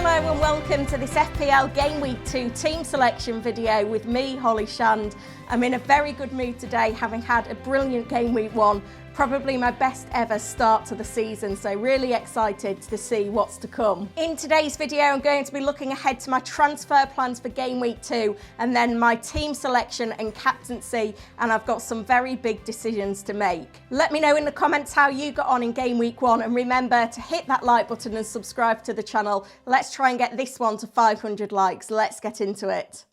Hello and welcome to this FPL Gameweek 2 team selection video with me, Holly Shand. I'm in a very good mood today, having had a brilliant Game Week 1, probably my best ever start to the season, so really excited to see what's to come. In today's video, I'm going to be looking ahead to my transfer plans for Game Week 2 and then my team selection and captaincy, and I've got some very big decisions to make. Let me know in the comments how you got on in Game Week 1, and remember to hit that like button and subscribe to the channel. Let's try and get this one to 500 likes. Let's get into it.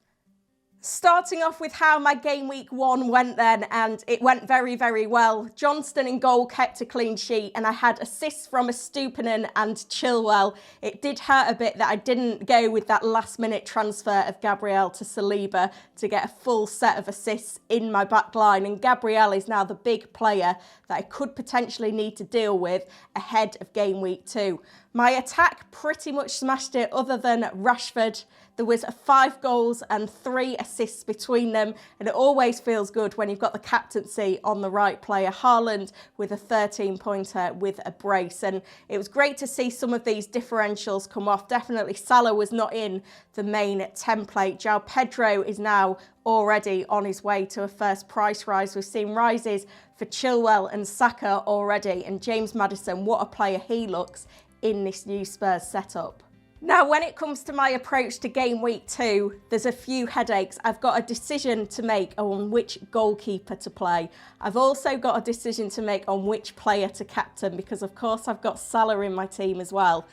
Starting off with how my Game Week 1 went then, and it went very, very well. Johnston in goal kept a clean sheet, and I had assists from Estupinan and Chilwell. It did hurt a bit that I didn't go with that last-minute transfer of Gabriel to Saliba to get a full set of assists in my back line, and Gabriel is now the big player that I could potentially need to deal with ahead of Game Week 2. My attack pretty much smashed it other than Rashford. There was 5 goals and 3 assists between them, and it always feels good when you've got the captaincy on the right player. Haaland with a 13-pointer with a brace, and it was great to see some of these differentials come off. Definitely Salah was not in the main template. João Pedro is now already on his way to a first price rise. We've seen rises for Chilwell and Saka already, and James Maddison, what a player he looks in this new Spurs setup. Now, when it comes to my approach to Game Week 2, there's a few headaches. I've got a decision to make on which goalkeeper to play. I've also got a decision to make on which player to captain, because of course I've got Salah in my team as well.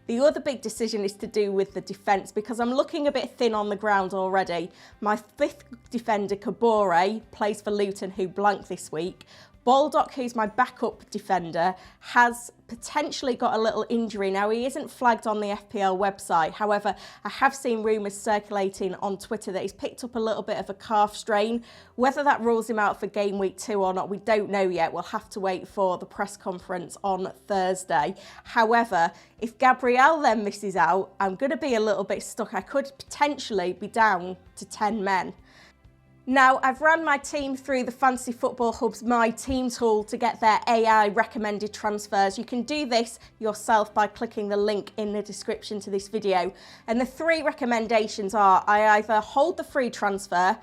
The other big decision is to do with the defence, because I'm looking a bit thin on the ground already. My 5th defender, Kabore, plays for Luton, who blanked this week. Baldock, who's my backup defender, has potentially got a little injury. Now, he isn't flagged on the FPL website. However, I have seen rumours circulating on Twitter that he's picked up a little bit of a calf strain. Whether that rules him out for Game Week 2 or not, we don't know yet. We'll have to wait for the press conference on Thursday. However, if Gabriel then misses out, I'm going to be a little bit stuck. I could potentially be down to 10 men. Now, I've ran my team through the Fantasy Football Hub's My Team tool to get their AI recommended transfers. You can do this yourself by clicking the link in the description to this video. And the 3 recommendations are: I either hold the free transfer,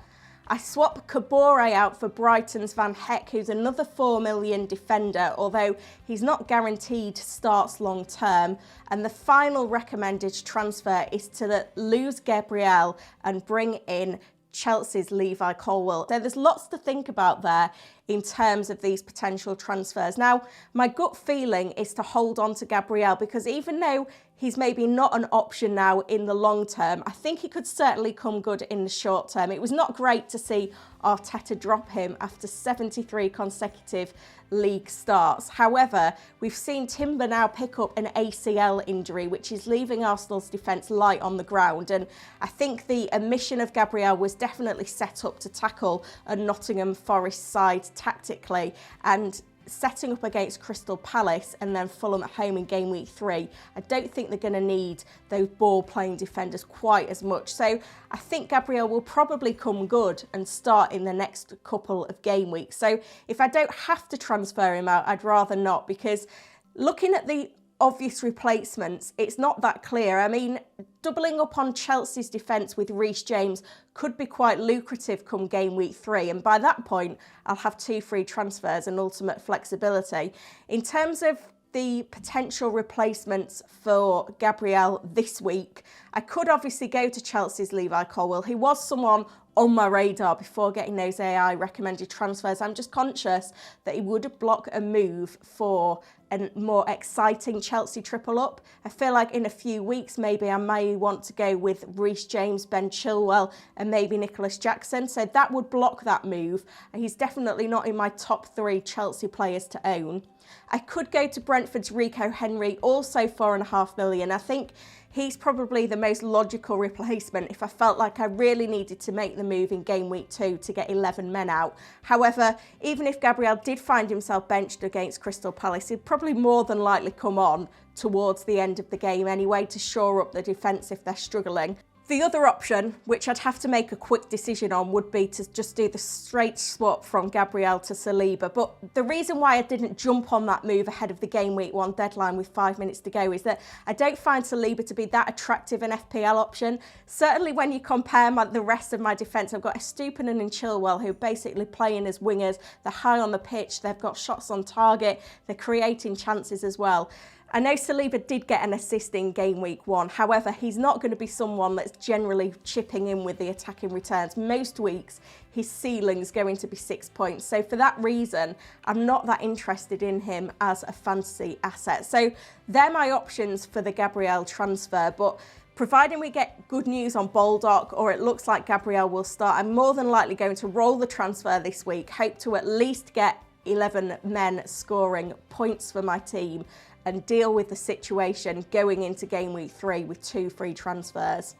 I swap Kabore out for Brighton's Van Heck, who's another 4 million defender, although he's not guaranteed starts long term. And the final recommended transfer is to lose Gabriel and bring in Chelsea's Levi Colwill. So there's lots to think about there in terms of these potential transfers. Now, my gut feeling is to hold on to Gabriel, because even though he's maybe not an option now in the long term, I think he could certainly come good in the short term. It was not great to see Arteta drop him after 73 consecutive league starts. However, we've seen Timber now pick up an ACL injury, which is leaving Arsenal's defence light on the ground. And I think the omission of Gabriel was definitely set up to tackle a Nottingham Forest side tactically, and setting up against Crystal Palace and then Fulham at home in Game Week 3, I don't think they're going to need those ball-playing defenders quite as much. So I think Gabriel will probably come good and start in the next couple of game weeks. So if I don't have to transfer him out, I'd rather not, because looking at the obvious replacements, it's not that clear. I mean, doubling up on Chelsea's defence with Reece James could be quite lucrative come Game Week 3, and by that point I'll have 2 free transfers and ultimate flexibility. In terms of the potential replacements for Gabriel this week, I could obviously go to Chelsea's Levi Colwill. He was someone on my radar before getting those AI recommended transfers. I'm just conscious that he would block a move for a more exciting Chelsea triple up. I feel like in a few weeks maybe I may want to go with Reece James, Ben Chilwell and maybe Nicholas Jackson, so that would block that move. He's definitely not in my top 3 Chelsea players to own. I could go to Brentford's Rico Henry, also 4.5 million. I think he's probably the most logical replacement if I felt like I really needed to make the move in Game Week 2 to get 11 men out. However, even if Gabriel did find himself benched against Crystal Palace, he'd probably more than likely come on towards the end of the game anyway to shore up the defence if they're struggling. The other option, which I'd have to make a quick decision on, would be to just do the straight swap from Gabriel to Saliba. But the reason why I didn't jump on that move ahead of the Game Week 1 deadline with 5 minutes to go is that I don't find Saliba to be that attractive an FPL option. Certainly when you compare the rest of my defence, I've got Estupiñán and Chilwell who are basically playing as wingers. They're high on the pitch, they've got shots on target, they're creating chances as well. I know Saliba did get an assist in Game Week 1. However, he's not going to be someone that's generally chipping in with the attacking returns. Most weeks, his ceiling's going to be 6 points. So for that reason, I'm not that interested in him as a fantasy asset. So they're my options for the Gabriel transfer. But providing we get good news on Baldock, or it looks like Gabriel will start, I'm more than likely going to roll the transfer this week. Hope to at least get 11 men scoring points for my team and deal with the situation going into Game Week 3 with 2 free transfers.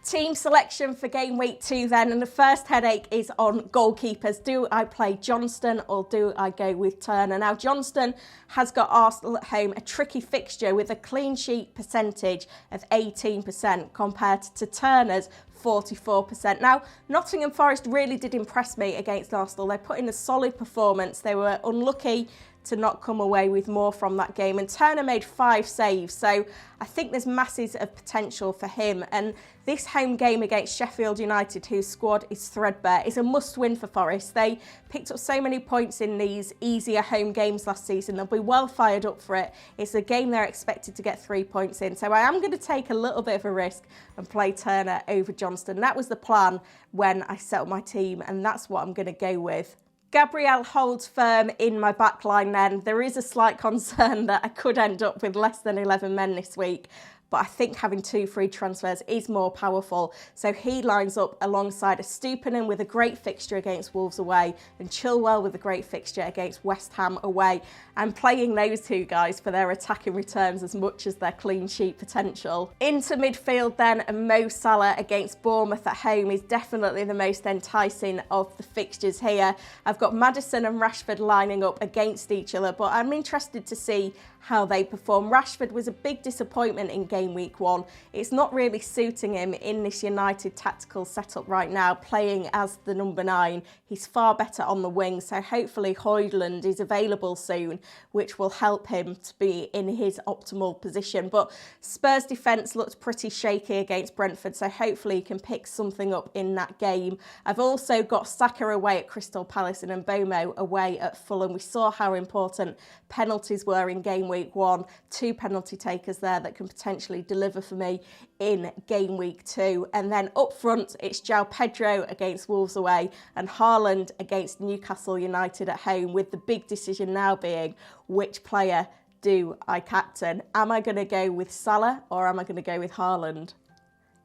Team selection for Game Week 2 then, and the first headache is on goalkeepers. Do I play Johnston or do I go with Turner? Now, Johnston has got Arsenal at home, a tricky fixture with a clean sheet percentage of 18% compared to Turner's 44%. Now, Nottingham Forest really did impress me against Arsenal. They put in a solid performance. They were unlucky to not come away with more from that game, and Turner made 5 saves, so I think there's masses of potential for him. And this home game against Sheffield United, whose squad is threadbare, is a must-win for Forest. They picked up so many points in these easier home games last season. They'll be well fired up for it. It's a game they're expected to get 3 points in, so I am going to take a little bit of a risk and play Turner over Johnston. That was the plan when I set up my team, and that's what I'm going to go with. Gabriel holds firm in my backline then. There is a slight concern that I could end up with less than 11 men this week, but I think having 2 free transfers is more powerful. So he lines up alongside Estupiñán with a great fixture against Wolves away and Chilwell with a great fixture against West Ham away. I'm playing those 2 guys for their attacking returns as much as their clean sheet potential. Into midfield then, and Mo Salah against Bournemouth at home is definitely the most enticing of the fixtures here. I've got Maddison and Rashford lining up against each other, but I'm interested to see how they perform. Rashford was a big disappointment in Game Week 1. It's not really suiting him in this United tactical setup right now, playing as the number 9. He's far better on the wing, so hopefully Højlund is available soon, which will help him to be in his optimal position. But Spurs' defence looked pretty shaky against Brentford, so hopefully he can pick something up in that game. I've also got Saka away at Crystal Palace and Mbomo away at Fulham. We saw how important penalties were in Game Week 1. 2 penalty takers there that can potentially deliver for me in Game Week 2. And then up front, it's João Pedro against Wolves away and Haaland against Newcastle United at home, with the big decision now being which player do I captain? Am I going to go with Salah or am I going to go with Haaland?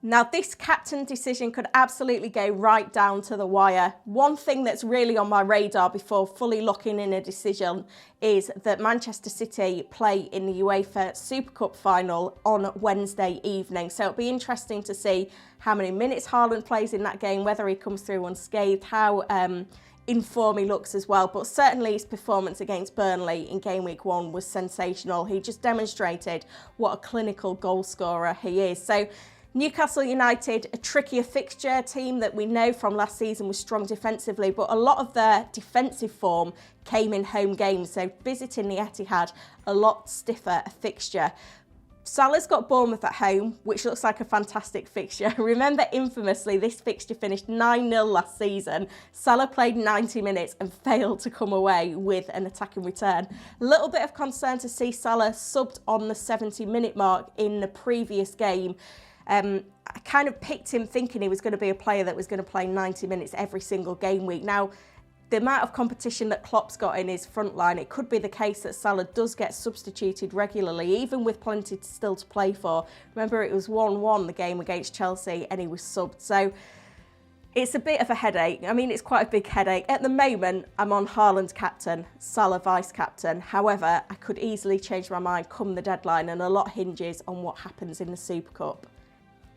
Now, this captain decision could absolutely go right down to the wire. One thing that's really on my radar before fully locking in a decision is that Manchester City play in the UEFA Super Cup final on Wednesday evening. So it'll be interesting to see how many minutes Haaland plays in that game, whether he comes through unscathed, how in form he looks as well. But certainly his performance against Burnley in Game Week 1 was sensational. He just demonstrated what a clinical goal scorer he is. So Newcastle United, a trickier fixture, team that we know from last season was strong defensively, but a lot of their defensive form came in home games, so visiting the Etihad, a lot stiffer a fixture. Salah's got Bournemouth at home, which looks like a fantastic fixture. Remember, infamously, this fixture finished 9-0 last season. Salah played 90 minutes and failed to come away with an attacking return. A little bit of concern to see Salah subbed on the 70-minute mark in the previous game. I kind of picked him thinking he was going to be a player that was going to play 90 minutes every single game week. Now, the amount of competition that Klopp's got in his front line, it could be the case that Salah does get substituted regularly, even with plenty still to play for. Remember, it was 1-1 the game against Chelsea and he was subbed. So it's a bit of a headache. I mean, it's quite a big headache. At the moment, I'm on Haaland captain, Salah vice captain. However, I could easily change my mind come the deadline, and a lot hinges on what happens in the Super Cup.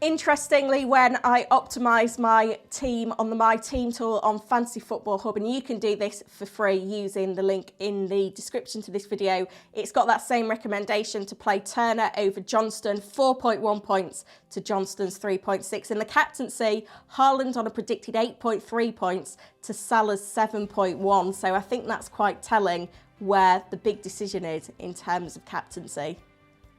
Interestingly, when I optimise my team on the My Team tool on Fantasy Football Hub, and you can do this for free using the link in the description to this video, it's got that same recommendation to play Turner over Johnston, 4.1 points to Johnston's 3.6. In the captaincy, Haaland on a predicted 8.3 points to Salah's 7.1. So I think that's quite telling where the big decision is in terms of captaincy.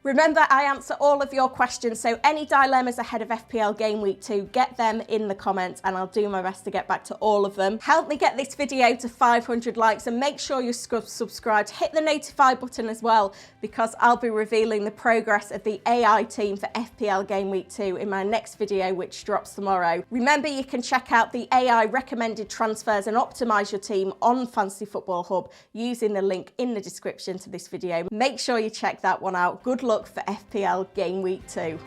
Remember, I answer all of your questions, so any dilemmas ahead of FPL Game Week 2, get them in the comments and I'll do my best to get back to all of them. Help me get this video to 500 likes and make sure you're subscribed. Hit the notify button as well, because I'll be revealing the progress of the AI team for FPL Game Week 2 in my next video, which drops tomorrow. Remember, you can check out the AI recommended transfers and optimise your team on Fantasy Football Hub using the link in the description to this video. Make sure you check that one out. Good luck for FPL Game Week 2.